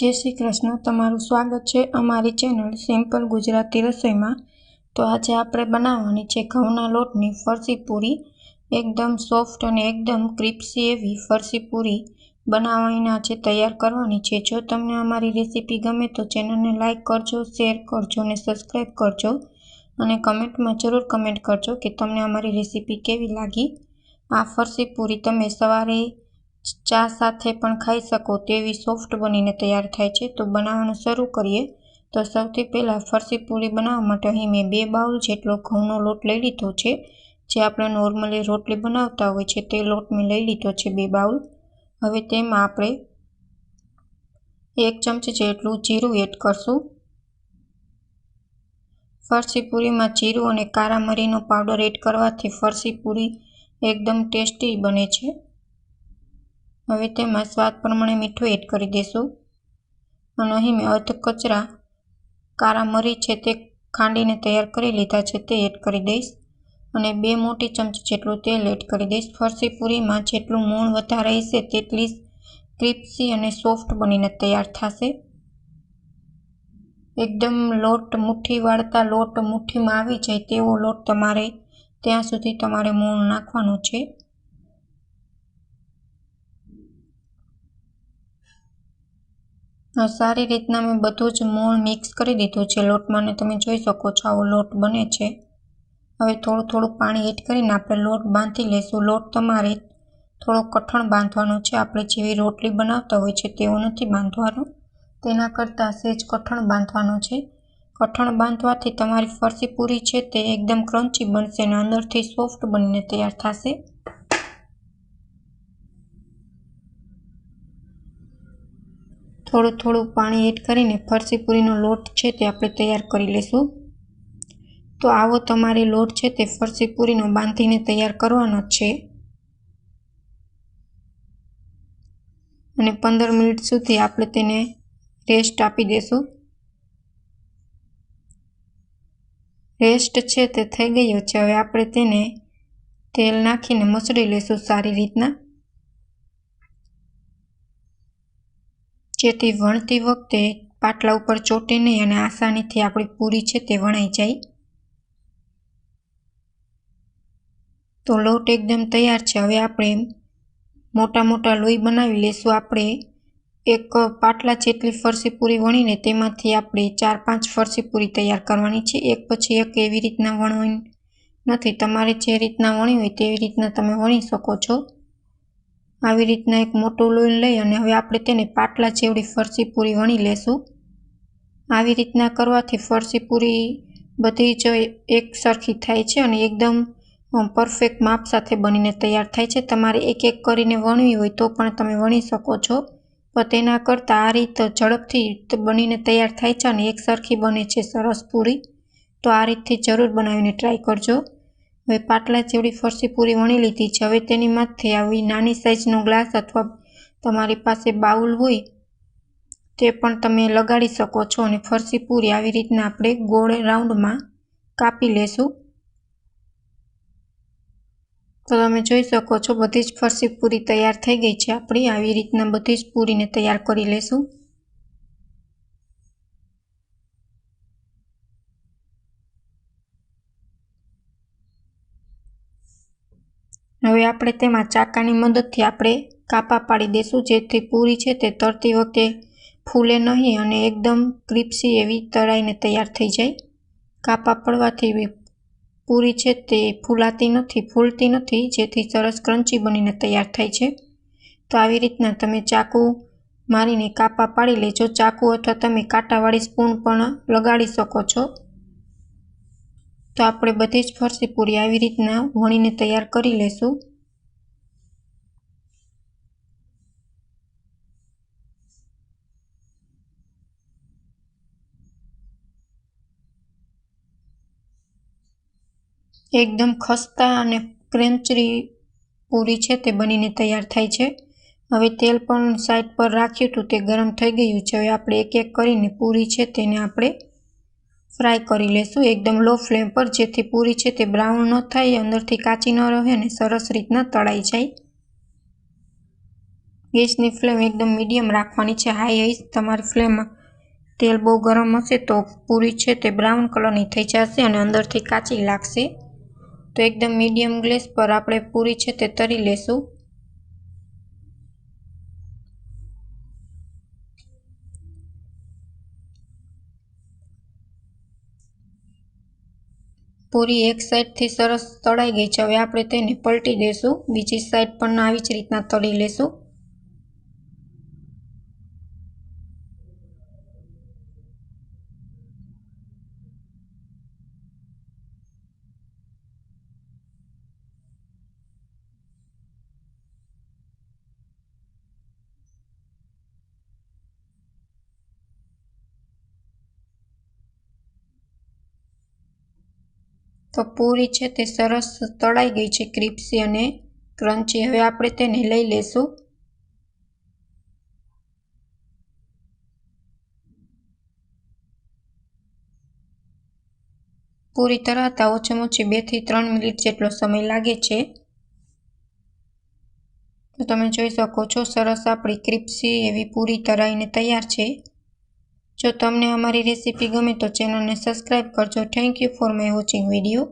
जय श्री कृष्ण। तमारुं स्वागत है अमारी चेनल सिंपल गुजराती रसोई में। तो आज आपणे बनाववानी छे घऊना लोटनी फरसी पूरी। एकदम सॉफ्ट और एकदम क्रिस्पी एवी फरसी पूरी बनाववानी आज तैयार करवानी छे। जो तमने अमारी रेसिपी गमे तो चेनल ने लाइक करजो, शेर करजो ने सब्सक्राइब करजो और कमेंट में जरूर कमेंट करजो कि तमने अमारी रेसिपी केवी लागी। आ फरसी पूरी तमे सवारे चा साथे पण खाई सको तेवी सॉफ्ट बनीने तैयार थाय छे। तो बनाववानुं शरू करीए। तो सौथी पहेला फरसी पूरी बनाववा माटे अहीं मैं 2 बाउल जेटलो घऊनो लोट लई लीधो छे। जे आपणे नॉर्मली रोटली बनावता होय छे ते लोट में लई लीधो छे 2 बाउल। हवे तेमां आपणे 1 चमची जेटલું जीरुं एड करशुं। फरसी पूरी में जीरुं अने काळा मरीनो पाउडर एड करवाथी फरसी पूरी एकदम टेस्टी बने छे। हवे तेमां स्वाद प्रमाणे मीठुं एड करी देशुं अने अहीं मैं अर्ध कचरा काळा मरी छे ते खांडीने तैयार करी लीधा छे ते एड करी दईश अने 2 मोटी चमची जेटલું तेल एड करी दईश। फरसी पूरी में जेटલું मोण वधारे हशे तेटली क्रिस्पी अने सॉफ्ट बनीने तैयार थशे। एकदम लोट मुठ्ठी वाळता लोट मुठ्ठी में आवी जाय तेवो लोट तमारे त्यां सुधी तमारे मोण नाखवानुं छे। सारी रीतना मैं बधुं ज मोण मिक्स करी दीधुं छे लोट में अने तमे जोई शको छो आवो लोट बने छे। हवे थोड़ुं थोड़ुं पाणी एड करीने आपणे लोट बांधी लेशुं। लोट तमारे थोड़ो कठण बांधवानो छे, आपणे जेवी रोटली बनावता होय छे तेवो नथी बांधवानो, तेना करता सेज कठण बांधवानो छे। कठण बांधवाथी तमारी फरसी पूरी छे ते एकदम क्रंची बनशे अने अंदरथी सॉफ्ट बनीने तैयार थशे। थोड़ुं थोड़ुं पाणी एड करीने फरसी पूरीनो लोट छे ते आपणे तैयार करी लेशुं। तो आवो तमारे लोट छे ते फरसी पूरीनो बांधीने तैयार करवानो छे अने 15 मिनिट सुधी आपणे तेने रेस्ट आपी देशुं। रेस्ट छे ते थई गयो छे। हवे आपणे तेने तेल नाखीने मसળી लेशुं सारी रीतना, जेथी वणती वखते पाटला उपर ચોટે नहीं अने आसानीथी आपणी पूरी छे ते वणाई जाय। तो लोट एकदम तैयार छे। हवे आपणे मोटा मोटा लोई बनावी लेशुं। आपणे एक पाटला जेटली फरसी पूरी वणीने तेमांथी आपणे 4-5 फरसी पूरी तैयार करवानी छे। एक पछी एक एवी रीतना वणवानी नथी, तमारे जे रीतना वणी होय तेवी रीतना तमे वणी शको छो। આવી રીતના એક મોટું લોહી લઈ અને હવે આપણે તેને પાટલા જેવડી ફરસી પૂરી વણી લેશું। આવી રીતના કરવાથી ફરસી પૂરી બધી જ એક સરખી થાય છે અને એકદમ પરફેક્ટ માપ સાથે બનીને તૈયાર થાય છે। તમારે એક એક કરીને વણવી હોય તો પણ તમે વણી શકો છો, પણ તેના કરતાં આ રીત ઝડપથી બનીને તૈયાર થાય છે અને એક સરખી બને છે સરસ પૂરી। તો આ રીતથી જરૂર બનાવીને ટ્રાય કરજો। હવે પાટલા જેવડી ફરસી પૂરી વણી લીધી છે। હવે તેની માથે આવી નાની સાઈઝનો ગ્લાસ અથવા તમારી પાસે બાઉલ હોય તે પણ તમે લગાડી શકો છો અને ફરસી પૂરી આવી રીતના આપણે ગોળ રાઉન્ડમાં કાપી લેશું। તો તમે જોઈ શકો છો બધી જ ફરસી પૂરી તૈયાર થઈ ગઈ છે આપણી। આવી રીતના બધી જ પૂરીને તૈયાર કરી લેશું। હવે આપણે તેમાં ચાકાની મદદથી આપણે કાપા પાડી દેશું, જેથી પૂરી છે તે તળતી વખતે ફૂલે નહીં અને એકદમ ક્રિસ્પી એવી તળાઈને તૈયાર થઈ જાય। કાપા પડવાથી પૂરી છે તે ફૂલતી નથી, જેથી સરસ ક્રન્ચી બનીને તૈયાર થાય છે। તો આવી રીતના તમે ચાકુ મારીને કાપા પાડી લેજો। ચાકુ અથવા તમે કાંટાવાળી સ્પૂન પણ લગાડી શકો છો। તો આપણે બધી જ ફરસી પૂરી આવી રીતના વણીને તૈયાર કરી લેશું। એકદમ ખસ્તા અને ક્રન્ચી પૂરી છે તે બનીને તૈયાર થાય છે। હવે તેલ પણ સાઈડ પર રાખ્યું હતું તે ગરમ થઈ ગયું છે। હવે આપણે એક એક કરીને પૂરી છે તેને આપણે ફ્રાય કરી લેશું એકદમ લો ફ્લેમ પર, જેથી પૂરી છે તે બ્રાઉન ન થાય, અંદરથી કાચી ન રહે અને સરસ રીતના તળાઈ જાય। ગેસની ફ્લેમ એકદમ મીડિયમ રાખવાની છે, હાઈ હશે તમારી ફ્લેમમાં તેલ બહુ ગરમ હશે તો પૂરી છે તે બ્રાઉન કલરની થઈ જશે અને અંદરથી કાચી લાગશે. તો એકદમ મીડિયમ ગેસ પર આપણે પૂરી છે તે તળી લેશું. પૂરી એક સાઈડથી સરસ તળાઈ ગઈ છે. હવે આપણે તેને પલટી દેશું. બીજી સાઈડ પણ આવી જ રીતના તળી લેશું. તો પૂરી છે તે સરસ તળાઈ ગઈ છે, ક્રિસ્પી અને ક્રન્ચી. હવે આપણે તેને લઈ લેશું. પૂરી તળાતા ઓછામાં ઓછી 2 થી 3 મિનિટ જેટલો સમય લાગે છે. તો તમે જોઈ શકો છો સરસ આપણી ક્રિસ્પી એવી પૂરી તળાઈને તૈયાર છે. જો તમને અમારી રેસીપી ગમે તો ચેનલને સબસ્ક્રાઈબ કરજો. Thank you for my watching video.